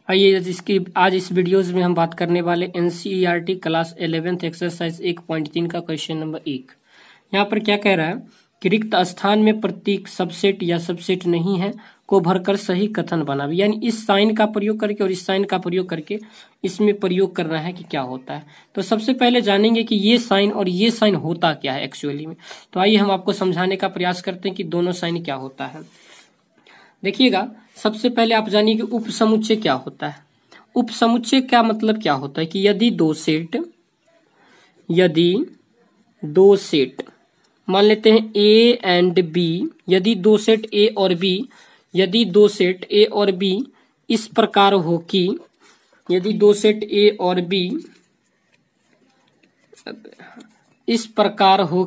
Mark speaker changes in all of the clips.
Speaker 1: आइए आज इस वीडियोज में हम बात करने वाले एनसीईआरटी क्लास 11th एक्सरसाइज 1.3 का क्वेश्चन नंबर 1। यहाँ पर क्या कह रहा है कि रिक्त स्थान में प्रतीक सबसेट या सबसेट नहीं है को भरकर सही कथन बनावे। यानी इस साइन का प्रयोग करके और इस साइन का प्रयोग करके इसमें प्रयोग करना है कि क्या होता है। तो सबसे पहले जानेंगे कि ये साइन और ये साइन होता क्या है एक्चुअली में। तो आइए हम आपको समझाने का प्रयास करते हैं कि दोनों साइन क्या होता है। देखिएगा, सबसे पहले आप जानिए कि उप समुच्चय क्या होता है। उप समुच्चय का मतलब क्या होता है कि यदि दो सेट मान लेते हैं ए एंड बी, यदि दो सेट ए और बी इस प्रकार हो कि यदि दो सेट ए और बी इस प्रकार हो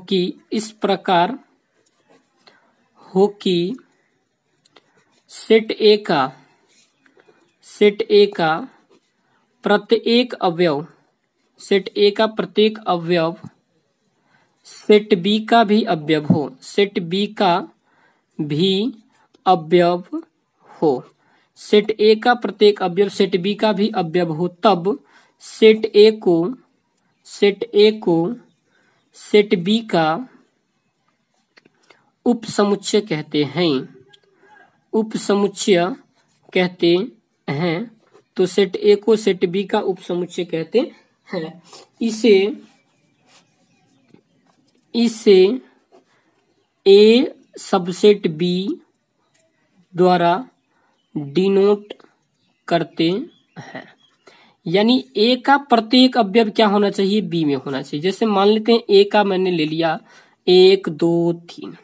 Speaker 1: कि सेट ए का प्रत्येक अवयव सेट बी का भी अवयव हो, सेट ए का प्रत्येक अवयव सेट बी का भी अवयव हो, तब सेट ए को सेट बी का उप समुच्चय कहते हैं। तो सेट ए को सेट बी का उप समुच्चय कहते हैं। इसे ए सबसेट बी द्वारा डिनोट करते हैं। यानी ए का प्रत्येक अवयव क्या होना चाहिए, बी में होना चाहिए। जैसे मान लेते हैं ए का मैंने ले लिया 1 2 3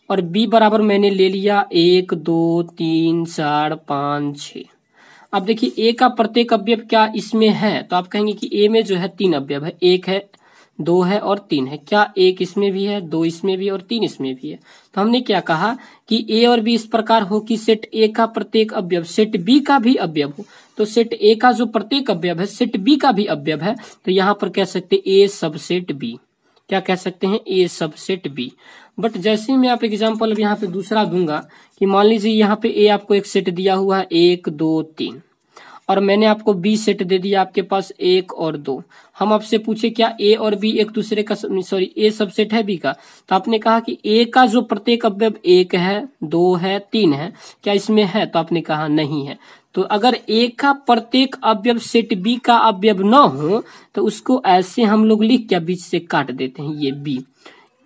Speaker 1: और बी बराबर मैंने ले लिया 1 2 3 4 5 6। अब देखिए ए का प्रत्येक अवयव क्या इसमें है, तो आप कहेंगे कि ए में जो है 3 अवयव है, 1 है 2 है और 3 है। क्या 1 इसमें भी है, 2 इसमें भी और 3 इसमें भी है। तो हमने क्या कहा कि ए और बी इस प्रकार हो कि सेट ए का प्रत्येक अवयव सेट बी का भी अवयव हो। तो सेट ए का जो प्रत्येक अवयव है सेट बी का भी अवयव है, तो यहाँ पर कह सकते हैं ए सबसेट बी। क्या कह सकते हैं, ए सबसेट बी। बट जैसे मैं आप एग्जाम्पल अब यहाँ पे दूसरा दूंगा कि मान लीजिए यहाँ पे ए आपको एक सेट दिया हुआ है 1 2 3 और मैंने आपको बी सेट दे दिया आपके पास 1 और 2। हम आपसे पूछे क्या ए और बी एक दूसरे का ए सबसेट है बी का, तो आपने कहा कि ए का जो प्रत्येक अवयव 1 है 2 है 3 है, क्या इसमें है, तो आपने कहा नहीं है। तो अगर ए का प्रत्येक अवयव सेट बी का अवयव न हो तो उसको ऐसे हम लोग लिख के बीच से काट देते हैं, ये बी।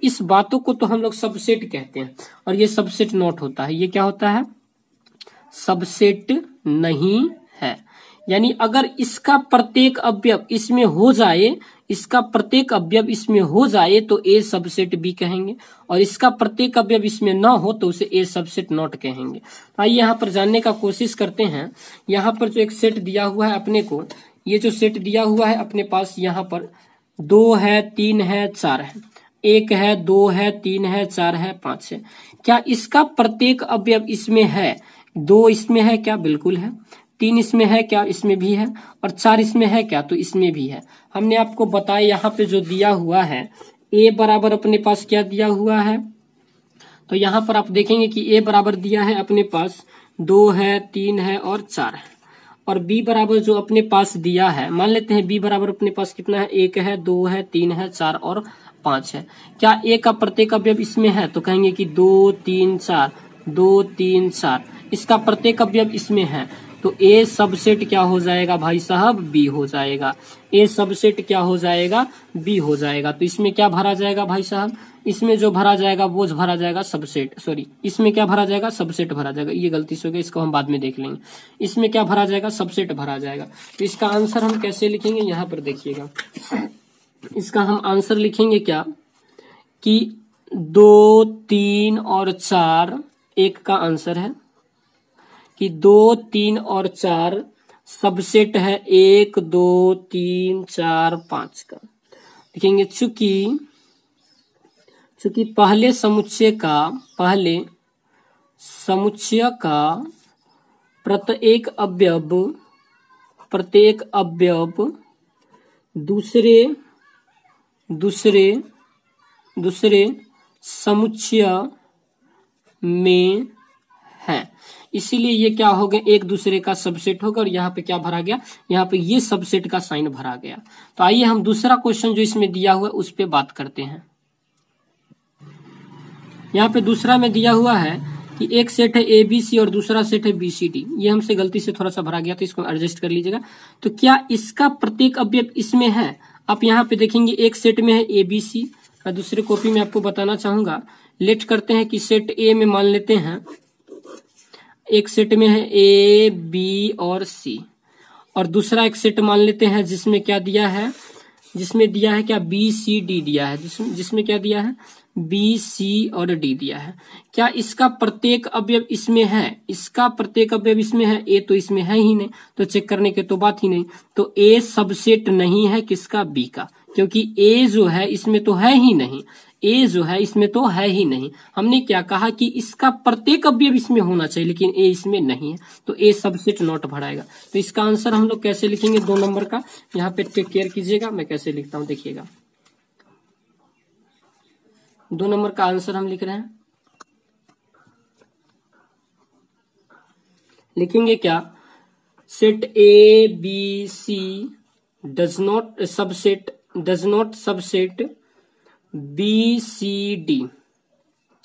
Speaker 1: इस बातों को तो हम लोग सबसेट कहते हैं और ये सबसेट नॉट होता है। ये क्या होता है, सबसेट नहीं है। यानी अगर इसका प्रत्येक अवयव इसमें हो जाए तो ए सबसेट बी कहेंगे और इसका प्रत्येक अवयव इसमें ना हो तो उसे ए सबसेट नॉट कहेंगे। आइए यहाँ पर जानने का कोशिश करते हैं। यहाँ पर जो एक सेट दिया हुआ है अपने को, ये जो सेट दिया हुआ है अपने पास यहाँ पर 2 है 3 है 4 है, 1 है 2 है 3 है 4 है 5 है। क्या इसका प्रत्येक अवयव इसमें है, 2 इसमें है क्या, बिल्कुल है। 3 इसमें है क्या, इसमें भी है। और 4 इसमें है क्या, तो इसमें भी है। हमने आपको बताया यहाँ पे जो दिया हुआ है ए बराबर अपने पास क्या दिया हुआ है, तो यहाँ पर आप देखेंगे कि ए बराबर दिया है अपने पास 2 है 3 है और 4 है। और बी बराबर जो अपने पास दिया है, मान लेते हैं बी बराबर अपने पास कितना है, 1 है 2 है 3 है 4 और 5 है। क्या ए का प्रत्येक अवयव इसमें है, तो कहेंगे कि 2 3 4 2 3 4 इसका प्रत्येक अवयव इसमें है। तो ए सबसेट क्या हो जाएगा भाई साहब, बी हो जाएगा। ए सबसेट क्या हो जाएगा, बी हो जाएगा। तो इसमें क्या भरा जाएगा भाई साहब, इसमें जो भरा जाएगा वो भरा जाएगा सबसेट, इसमें क्या भरा जाएगा, सबसेट भरा जाएगा। ये गलती से हो गया, इसको हम बाद में देख लेंगे। इसमें क्या भरा जाएगा, सबसेट भरा जाएगा। तो इसका आंसर हम कैसे लिखेंगे, यहाँ पर देखिएगा। इसका हम आंसर लिखेंगे क्या कि 2 3 और 4 एक का आंसर है कि 2 3 और 4 सबसेट है 1 2 3 4 5 का। लिखेंगे चूंकि पहले समुच्चय का प्रत्येक अवयव दूसरे समुच्चय में है। इसीलिए ये क्या हो गया, एक दूसरे का सबसेट होगा। और यहाँ पे क्या भरा गया, यहाँ पे ये सबसेट का साइन भरा गया। तो आइए हम दूसरा क्वेश्चन जो इसमें दिया हुआ है उस पर बात करते हैं। यहाँ पे दूसरा में दिया हुआ है कि एक सेट है ABC और दूसरा सेट है BCD। ये हमसे गलती से थोड़ा सा भरा गया, तो इसको एडजस्ट कर लीजिएगा। तो क्या इसका प्रत्येक अवयव इसमें है? आप यहाँ पे देखेंगे एक सेट में है ABC, मैं दूसरे कॉपी में आपको बताना चाहूंगा। लेट करते हैं कि सेट A में मान लेते हैं एक सेट में है A, B और C, और दूसरा एक सेट मान लेते हैं जिसमें क्या दिया है, जिसमें दिया है क्या, BCD दिया है, जिसमें क्या दिया है, BC और D दिया है। क्या इसका प्रत्येक अवयव इसमें है? इसका प्रत्येक अवयव इसमें है? A तो इसमें है ही नहीं, तो चेक करने की तो बात ही नहीं। तो A सबसेट नहीं है किसका, B का, क्योंकि A जो है इसमें तो है ही नहीं, A जो है इसमें तो है ही नहीं। हमने क्या कहा कि इसका प्रत्येक अवयव इसमें होना चाहिए, लेकिन A इसमें नहीं है, तो A सबसेट नॉट भराएगा। तो इसका आंसर हम लोग कैसे लिखेंगे, 2 नंबर का, यहाँ पे टेक केयर कीजिएगा मैं कैसे लिखता हूँ, देखिएगा। 2 नंबर का आंसर हम लिख रहे हैं, लिखेंगे क्या, set ABC does not subset BCD,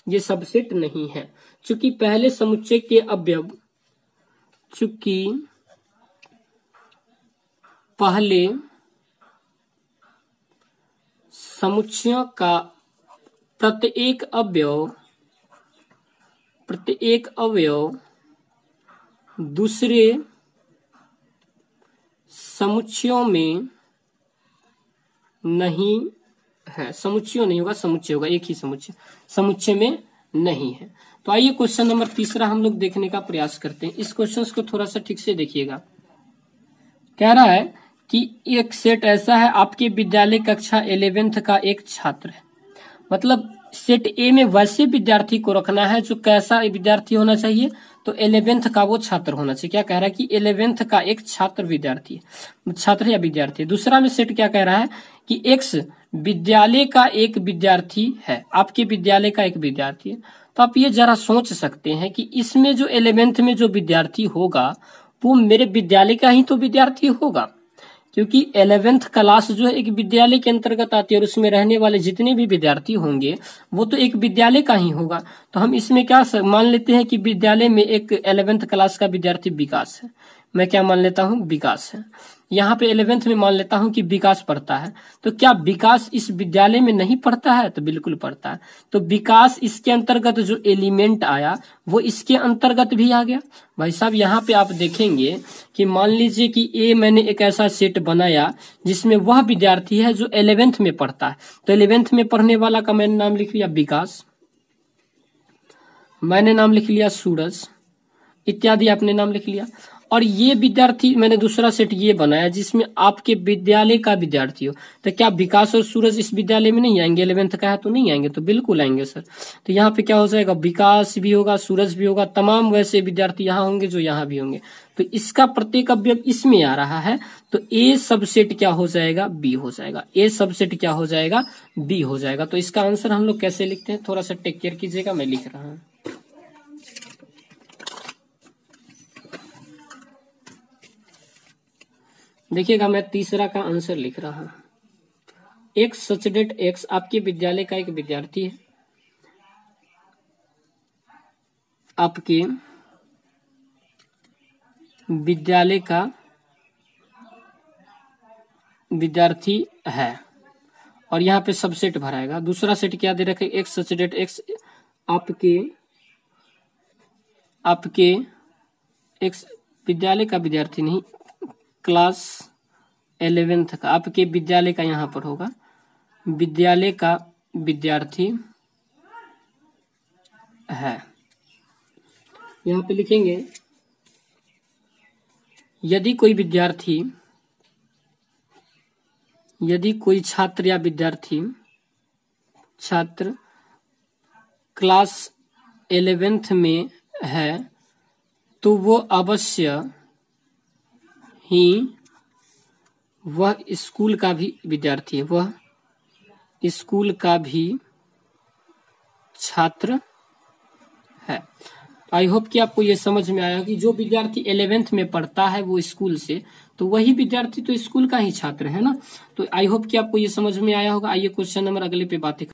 Speaker 1: ये सबसेट नहीं है। चूंकि पहले समुच्चय के अवयव, चूंकि पहले समुच्चयों का प्रत्येक अवयव दूसरे समुच्चयों में नहीं है, समुच्चय नहीं होगा, समुच्चय होगा, एक ही समुच्चय में नहीं है। तो आइए क्वेश्चन नंबर 3 हम लोग देखने का प्रयास करते हैं। इस क्वेश्चन को थोड़ा सा ठीक से देखिएगा। कह रहा है कि एक सेट ऐसा है, आपके विद्यालय कक्षा 11th का एक छात्र है, मतलब सेट ए में वैसे विद्यार्थी को रखना है जो कैसा विद्यार्थी होना चाहिए, तो 11th का वो छात्र होना चाहिए। क्या कह रहा है कि 11th का एक छात्र विद्यार्थी है, छात्र या विद्यार्थी। दूसरा में सेट क्या कह रहा है कि X विद्यालय का एक विद्यार्थी है, आपके विद्यालय का एक विद्यार्थी है। तो आप ये जरा सोच सकते हैं कि इसमें जो 11th में जो विद्यार्थी होगा वो मेरे विद्यालय का ही तो विद्यार्थी होगा, क्योंकि 11th क्लास जो है एक विद्यालय के अंतर्गत आती है, और उसमें रहने वाले जितने भी विद्यार्थी होंगे वो तो एक विद्यालय का ही होगा। तो हम इसमें क्या मान लेते हैं कि विद्यालय में एक 11th क्लास का विद्यार्थी विकास है। मैं क्या मान लेता हूँ, विकास है। यहाँ पे 11th में मान लेता हूँ कि विकास पढ़ता है। तो क्या विकास इस विद्यालय में नहीं पढ़ता है, तो बिल्कुल पढ़ता है। तो विकास इसके अंतर्गत जो एलिमेंट आया वो इसके अंतर्गत भी आ गया। भाई साहब यहाँ पे आप देखेंगे कि मान लीजिए कि ए मैंने एक ऐसा सेट बनाया जिसमें वह विद्यार्थी है जो 11th में पढ़ता है। तो 11th में पढ़ने वाला का मैंने नाम लिख लिया विकास, मैंने नाम लिख लिया सूरज, इत्यादि आपने नाम लिख लिया। और ये विद्यार्थी मैंने दूसरा सेट ये बनाया जिसमें आपके विद्यालय का विद्यार्थी हो। तो क्या विकास और सूरज इस विद्यालय में नहीं आएंगे, 11th का है तो नहीं आएंगे, तो बिल्कुल आएंगे सर। तो यहाँ पे क्या हो जाएगा, विकास भी होगा, सूरज भी होगा, तमाम वैसे विद्यार्थी यहाँ होंगे जो यहाँ भी होंगे। तो इसका प्रत्येक अवयव इसमें आ रहा है, तो ए सबसेट क्या हो जाएगा, बी हो जाएगा। ए सबसेट क्या हो जाएगा, बी हो जाएगा। तो इसका आंसर हम लोग कैसे लिखते हैं, थोड़ा सा टेक केयर कीजिएगा, मैं लिख रहा हूँ। देखिएगा मैं तीसरा का आंसर लिख रहा हूं। एक सचडेट एक्स आपके विद्यालय का एक विद्यार्थी है, आपके विद्यालय का विद्यार्थी है, और यहाँ पे सबसेट भराएगा। दूसरा सेट क्या दे रखे, एक्स सचडेट एक्स आपके एक्स विद्यालय का विद्यार्थी नहीं, क्लास 11th का, आपके विद्यालय का यहाँ पर होगा, विद्यालय का विद्यार्थी है। यहाँ पे लिखेंगे यदि कोई छात्र या विद्यार्थी छात्र क्लास 11th में है तो वो अवश्य ही वह स्कूल का भी विद्यार्थी है, वह स्कूल का भी छात्र है। आई होप कि आपको ये समझ में आया कि जो विद्यार्थी 11th में पढ़ता है वो स्कूल से, तो वही विद्यार्थी तो स्कूल का ही छात्र है ना। तो आई होप कि आपको ये समझ में आया होगा। आइए क्वेश्चन नंबर अगले पे बातें।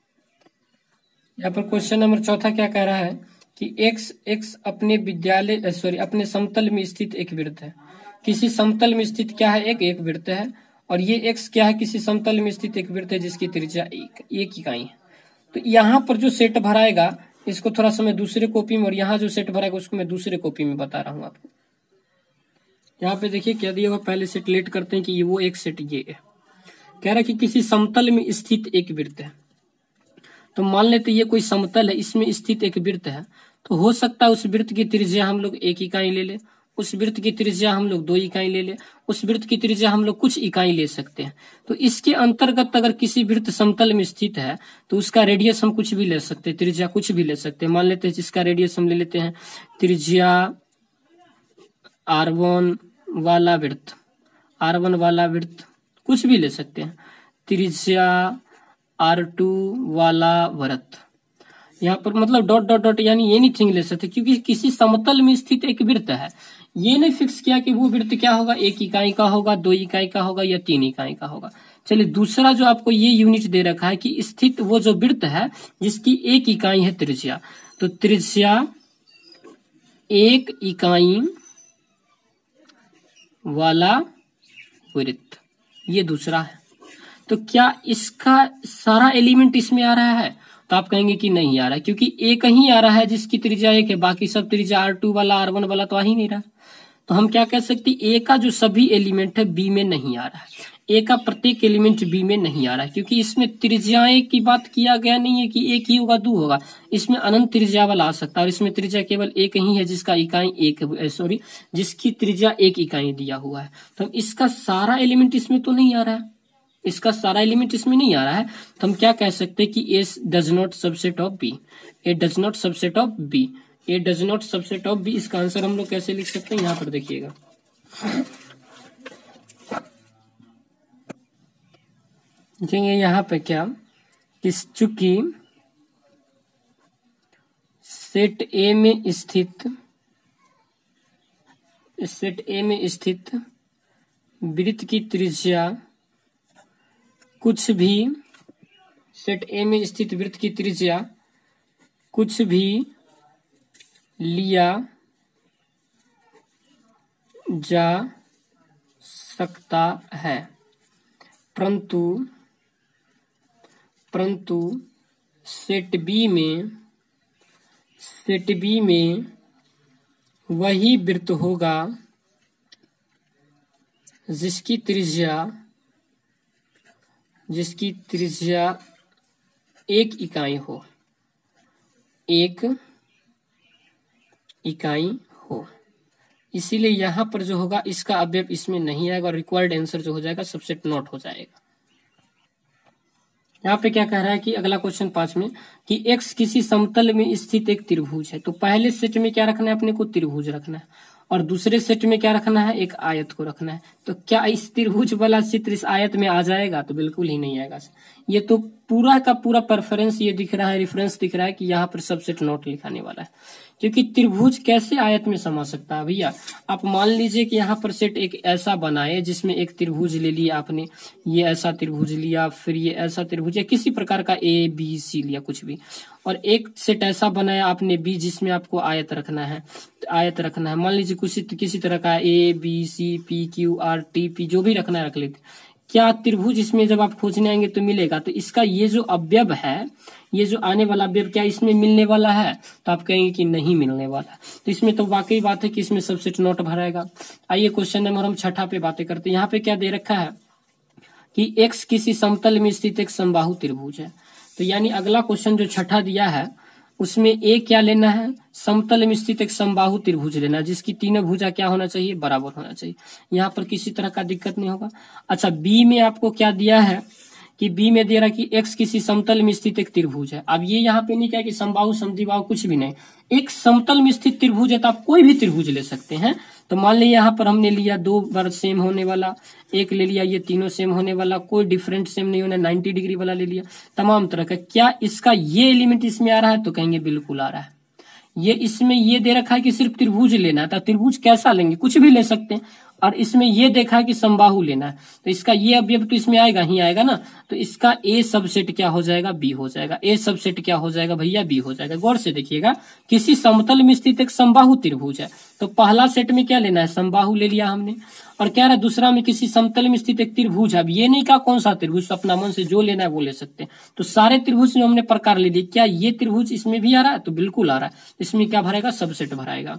Speaker 1: यहाँ पर क्वेश्चन नंबर चौथा क्या कह रहा है कि एक्स अपने विद्यालय अपने समतल में स्थित एक वृत्त है। किसी समतल में स्थित क्या है, एक वृत्त है, और ये एक्स क्या है, किसी समतल में स्थित एक वृत्त है जिसकी त्रिज्या एक इकाई है। तो यहाँ पर जो सेट भराएगा इसको थोड़ा सा मैं दूसरे कॉपी में, और यहाँ जो सेट भराएगा उसको मैं दूसरे कॉपी में बता रहा हूँ आपको। यहाँ पे देखिए क्या दिया हुआ, पहले सेट लेट करते हैं कि ये वो एक सेट ये है। कह रहा है कि किसी समतल में स्थित एक वृत्त है। तो मान लेते ये कोई समतल है, इसमें स्थित एक वृत्त है, तो हो सकता है उस वृत्त की त्रिज्या हम लोग 1 इकाई ले ले, उस वृत्त की त्रिज्या हम लोग 2 इकाई ले ले, उस वृत्त की त्रिज्या हम लोग कुछ इकाई ले सकते हैं। तो इसके अंतर्गत अगर किसी वृत्त समतल में स्थित है तो उसका रेडियस हम कुछ भी ले सकते हैं, त्रिज्या कुछ भी ले सकते हैं। मान लेते हैं जिसका रेडियस हम ले लेते हैं त्रिज्या R1 वाला वृत्त, R1 वाला वृत्त कुछ भी ले सकते हैं, त्रिज्या R2 वाला वृत्त, यहाँ पर मतलब डॉट डॉट डॉट यानी एनीथिंग ले सकते, क्योंकि किसी समतल में स्थित एक वृत्त है। ये नहीं फिक्स किया कि वो वृत्त क्या होगा, 1 इकाई का होगा, 2 इकाई का होगा या 3 इकाई का होगा। चलिए दूसरा जो आपको ये यूनिट दे रखा है कि स्थित वो जो वृत्त है जिसकी 1 इकाई है त्रिज्या, तो त्रिज्या 1 इकाई वाला वृत्त, ये दूसरा है। तो क्या इसका सारा एलिमेंट इसमें आ रहा है, तो आप कहेंगे कि नहीं आ रहा है, क्योंकि एक ही आ रहा है जिसकी त्रिज्या 1 है, बाकी सब त्रिज्या R2 वाला R1 वाला तो आ ही नहीं रहा। तो हम क्या कह सकते हैं, ए का जो सभी एलिमेंट है बी में नहीं आ रहा है, ए का प्रत्येक एलिमेंट बी में नहीं आ रहा है, क्योंकि इसमें त्रिज्याएं की बात किया गया नहीं है कि 1 ही होगा 2 होगा, इसमें अनंत त्रिज्या वाला आ सकता है, और इसमें त्रिज्या केवल 1 ही है जिसका इकाई जिसकी त्रिज्या 1 इकाई दिया हुआ है। तो इसका सारा एलिमेंट इसमें तो नहीं आ रहा है, इसका सारा एलिमेंट इसमें नहीं आ रहा है, तो हम क्या कह सकते हैं कि A does not subset of B, A does not subset of B, A does not subset of B. इसका आंसर हम लोग कैसे लिख सकते हैं, यहाँ पर देखिएगा, देखेंगे यहाँ पे क्या, चूंकि सेट ए में स्थित वृत्त की त्रिज्या कुछ भी, सेट ए में स्थित वृत्त की त्रिज्या कुछ भी लिया जा सकता है, परंतु सेट बी में वही वृत्त होगा जिसकी त्रिज्या 1 इकाई हो, 1 इकाई हो। इसीलिए यहां पर जो होगा इसका अवयव इसमें नहीं आएगा, और रिक्वायर्ड आंसर जो हो जाएगा सबसेट नॉट हो जाएगा। यहाँ पे क्या कह रहा है कि अगला क्वेश्चन 5 में कि x किसी समतल में स्थित एक त्रिभुज है। तो पहले सेट में क्या रखना है, अपने को त्रिभुज रखना है, और दूसरे सेट में क्या रखना है, एक आयत को रखना है। तो क्या इस त्रिभुज वाला चित्र इस आयत में आ जाएगा, तो बिल्कुल ही नहीं आएगा। ये तो पूरा का पूरा प्रेफरेंस ये दिख रहा है, रेफरेंस दिख रहा है कि यहाँ पर सबसेट नॉट लिखाने वाला है, क्योंकि त्रिभुज कैसे आयत में समा सकता है भैया। आप मान लीजिए कि यहाँ पर सेट एक ऐसा बनाए जिसमें एक त्रिभुज ले लिया आपने, ये ऐसा त्रिभुज लिया, फिर ये ऐसा त्रिभुज या किसी प्रकार का ABC लिया कुछ भी, और एक सेट ऐसा बनाया आपने B जिसमें आपको आयत रखना है, मान लीजिए किसी तरह का ABCPQRTP जो भी रखना है रख लेते। क्या त्रिभुज इसमें जब आप खोजने आएंगे तो मिलेगा, तो इसका ये जो अवयव है, ये जो आने वाला अवयव क्या इसमें मिलने वाला है, तो आप कहेंगे कि नहीं मिलने वाला। तो इसमें तो वाकई बात है कि इसमें सबसेट नॉट भराएगा। आइए क्वेश्चन नंबर हम 6 पे बातें करते हैं। यहाँ पे क्या दे रखा है कि x किसी समतल में स्थित एक समबाहु त्रिभुज है। तो यानी अगला क्वेश्चन जो 6 दिया है उसमें ए क्या लेना है, समतल में स्थित एक समबाहु त्रिभुज लेना है जिसकी तीनों भुजा क्या होना चाहिए, बराबर होना चाहिए। यहाँ पर किसी तरह का दिक्कत नहीं होगा। अच्छा, बी में आपको क्या दिया है कि बी में दे रहा कि x किसी समतल में स्थित एक त्रिभुज है। अब ये यहाँ पे नहीं क्या कि समबाहु समद्विबाहु कुछ भी नहीं, एक समतल में स्थित त्रिभुज है, तो आप कोई भी त्रिभुज ले सकते हैं। तो मान लीजिए यहाँ पर हमने लिया 2 बार सेम होने वाला, एक ले लिया ये तीनों सेम होने वाला, कोई डिफरेंट सेम नहीं होना, 90 डिग्री वाला ले लिया, तमाम तरह का। क्या इसका ये एलिमेंट इसमें आ रहा है, तो कहेंगे बिल्कुल आ रहा है। ये इसमें ये दे रखा है कि सिर्फ त्रिभुज लेना है, तो त्रिभुज कैसा लेंगे, कुछ भी ले सकते हैं। और इसमें ये देखा है कि समबाहु लेना है, तो इसका ये अवयव तो इसमें आएगा ही आएगा ना, तो इसका ए सबसेट क्या हो जाएगा, बी हो जाएगा। ए सबसेट क्या हो जाएगा भैया, बी हो जाएगा। गौर से देखिएगा, किसी समतल में स्थित एक समबाहु त्रिभुज है, तो पहला सेट में क्या लेना है, समबाहु ले लिया हमने। और क्या रहा दूसरा में किसी समतल में स्थित एक त्रिभुज है। अब ये नहीं कहा कौन सा त्रिभुज, अपना मन से जो लेना है वो ले सकते हैं। तो सारे त्रिभुज में हमने प्रकार ले दिए। क्या ये त्रिभुज इसमें भी आ रहा है, तो बिल्कुल आ रहा है। इसमें क्या भरेगा, सबसेट भराएगा।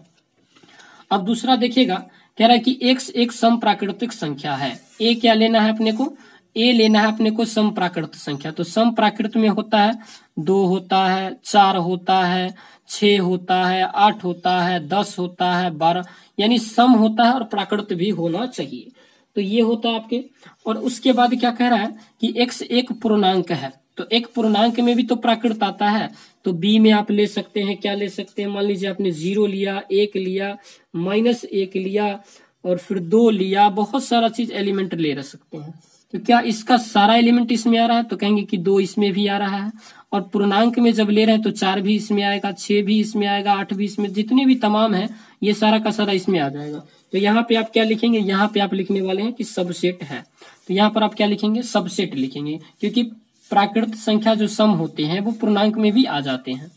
Speaker 1: अब दूसरा देखिएगा, कह रहा है कि x एक सम प्राकृतिक संख्या है। ए क्या लेना है अपने को, ए लेना है अपने को सम प्राकृत संख्या। तो सम प्राकृत में होता है 2 होता है, 4 होता है, 6 होता है, 8 होता है, 10 होता है, 12, यानी सम होता है और प्राकृत भी होना चाहिए। तो ये होता है आपके। और उसके बाद क्या कह रहा है कि x एक पूर्णांक है, तो एक पूर्णांक में भी तो प्राकृत आता है। तो बी में आप ले सकते हैं, क्या ले सकते हैं, मान लीजिए आपने 0 लिया, 1 लिया, -1 लिया, और फिर 2 लिया, बहुत सारा चीज एलिमेंट ले रह सकते हैं। तो क्या इसका सारा एलिमेंट इसमें आ रहा है, तो कहेंगे कि 2 इसमें भी आ रहा है। और पूर्णांक में जब ले रहे हैं तो 4 भी इसमें आएगा, 6 भी इसमें आएगा, 8 भी इसमें, जितने भी तमाम है ये सारा का सारा इसमें आ जाएगा। तो यहाँ पे आप क्या लिखेंगे, यहाँ पे आप लिखने वाले हैं कि सबसेट है। तो यहाँ पर आप क्या लिखेंगे, सबसेट लिखेंगे, क्योंकि प्राकृत संख्या जो सम होते हैं वो पूर्णांक में भी आ जाते हैं।